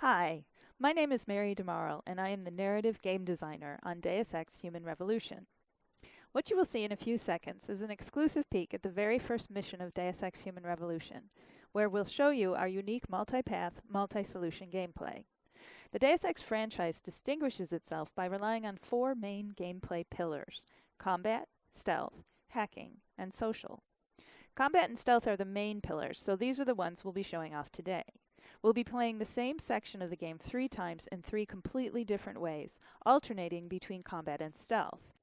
Hi, my name is Mary DeMarle, and I am the narrative game designer on Deus Ex Human Revolution. What you will see in a few seconds is an exclusive peek at the very first mission of Deus Ex Human Revolution, where we'll show you our unique multi-path, multi-solution gameplay. The Deus Ex franchise distinguishes itself by relying on four main gameplay pillars: combat, stealth, hacking, and social. Combat and stealth are the main pillars, so these are the ones we'll be showing off today. We'll be playing the same section of the game 3 times in 3 completely different ways, alternating between combat and stealth.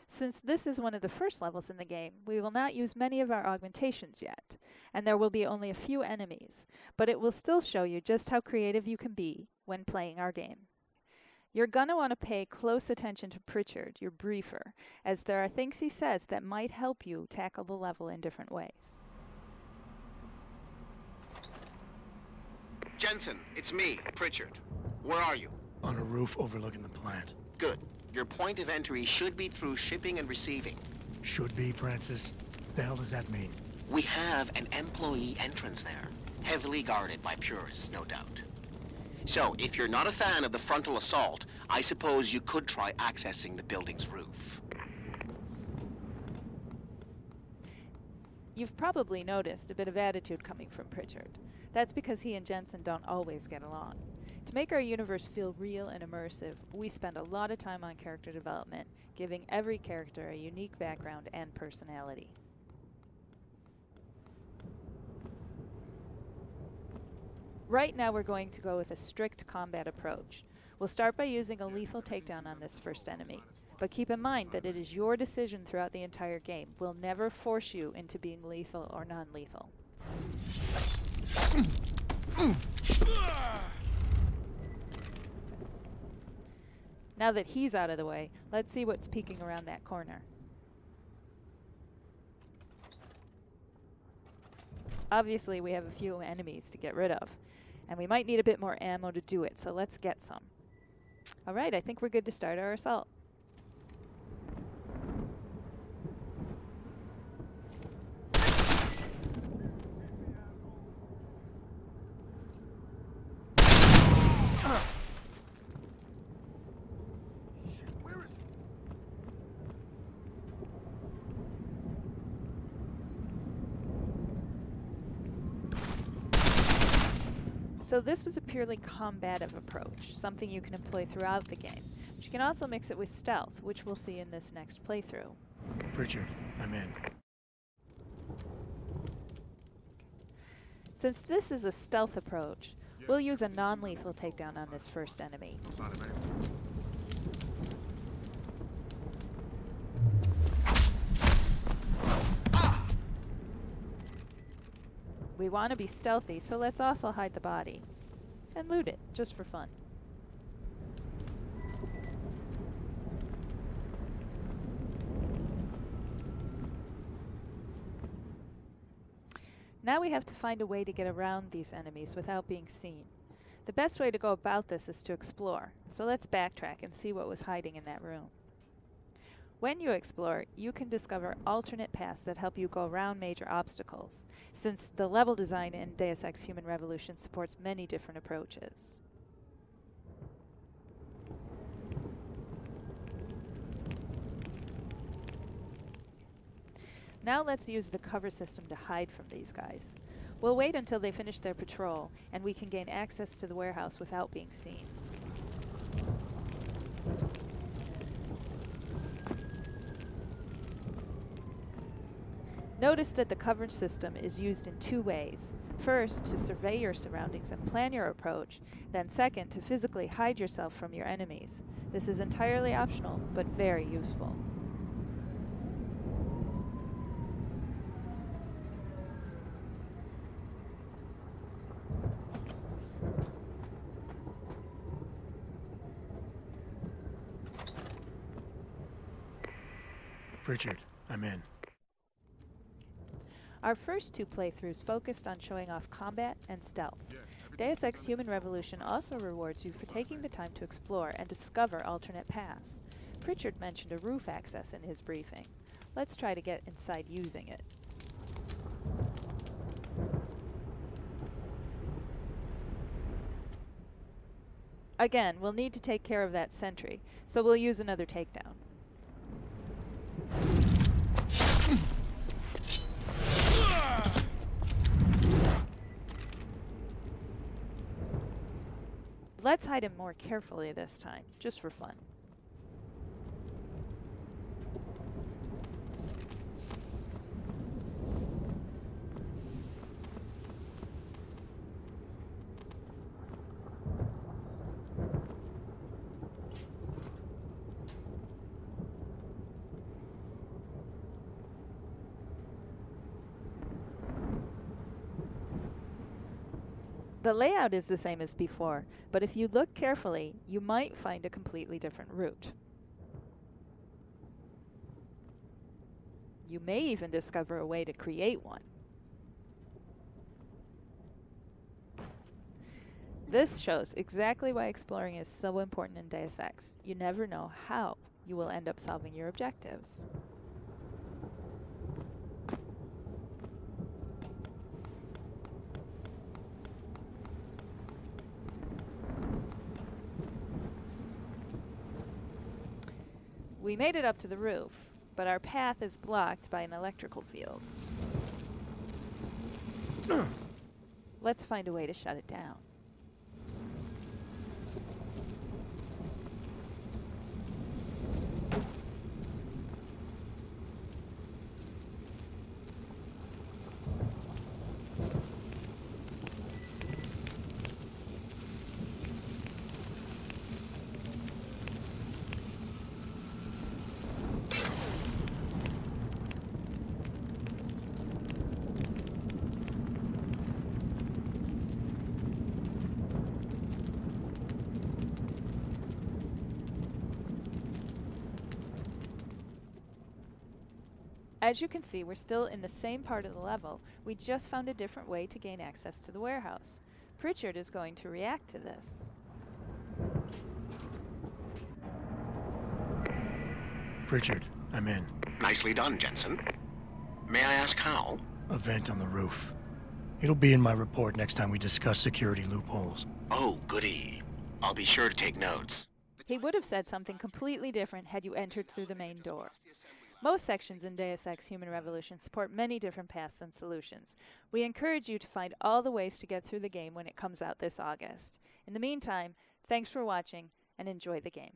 Since this is one of the first levels in the game, we will not use many of our augmentations yet, and there will be only a few enemies, but it will still show you just how creative you can be when playing our game. You're gonna want to pay close attention to Pritchard, your briefer, as there are things he says that might help you tackle the level in different ways. Jensen, it's me, Pritchard. Where are you? On a roof overlooking the plant. Good. Your point of entry should be through shipping and receiving. Should be, Francis. The hell does that mean? We have an employee entrance there, heavily guarded by purists, no doubt. So, if you're not a fan of the frontal assault, I suppose you could try accessing the building's roof. You've probably noticed a bit of attitude coming from Pritchard. That's because he and Jensen don't always get along. To make our universe feel real and immersive, we spend a lot of time on character development, giving every character a unique background and personality. Right now we're going to go with a strict combat approach. We'll start by using a lethal takedown on this first enemy, but keep in mind that it is your decision throughout the entire game. We'll never force you into being lethal or non-lethal. Now that he's out of the way, let's see what's peeking around that corner. Obviously, we have a few enemies to get rid of, and we might need a bit more ammo to do it, so let's get some. Alright, I think we're good to start our assault. So this was a purely combative approach, something you can employ throughout the game. But you can also mix it with stealth, which we'll see in this next playthrough. Pritchard, I'm in. Since this is a stealth approach, we'll use a non-lethal takedown on this first enemy. We want to be stealthy, so let's also hide the body. And loot it, just for fun. Now we have to find a way to get around these enemies without being seen. The best way to go about this is to explore, so let's backtrack and see what was hiding in that room. When you explore, you can discover alternate paths that help you go around major obstacles, since the level design in Deus Ex Human Revolution supports many different approaches. Now let's use the cover system to hide from these guys. We'll wait until they finish their patrol, and we can gain access to the warehouse without being seen. Notice that the coverage system is used in 2 ways. First, to survey your surroundings and plan your approach, then second, to physically hide yourself from your enemies. This is entirely optional, but very useful. Pritchard, I'm in. Our first 2 playthroughs focused on showing off combat and stealth. Deus Ex Human Revolution also rewards you for taking the time to explore and discover alternate paths. Pritchard mentioned a roof access in his briefing. Let's try to get inside using it. Again, we'll need to take care of that sentry, so we'll use another takedown. Let's hide him more carefully this time, just for fun. The layout is the same as before, but if you look carefully, you might find a completely different route. You may even discover a way to create one. This shows exactly why exploring is so important in Deus Ex. You never know how you will end up solving your objectives. We made it up to the roof, but our path is blocked by an electrical field. Let's find a way to shut it down. As you can see, we're still in the same part of the level. We just found a different way to gain access to the warehouse. Pritchard is going to react to this. Pritchard, I'm in. Nicely done, Jensen. May I ask how? A vent on the roof. It'll be in my report next time we discuss security loopholes. Oh, goody. I'll be sure to take notes. He would have said something completely different had you entered through the main door. Most sections in Deus Ex Human Revolution support many different paths and solutions. We encourage you to find all the ways to get through the game when it comes out this August. In the meantime, thanks for watching and enjoy the game.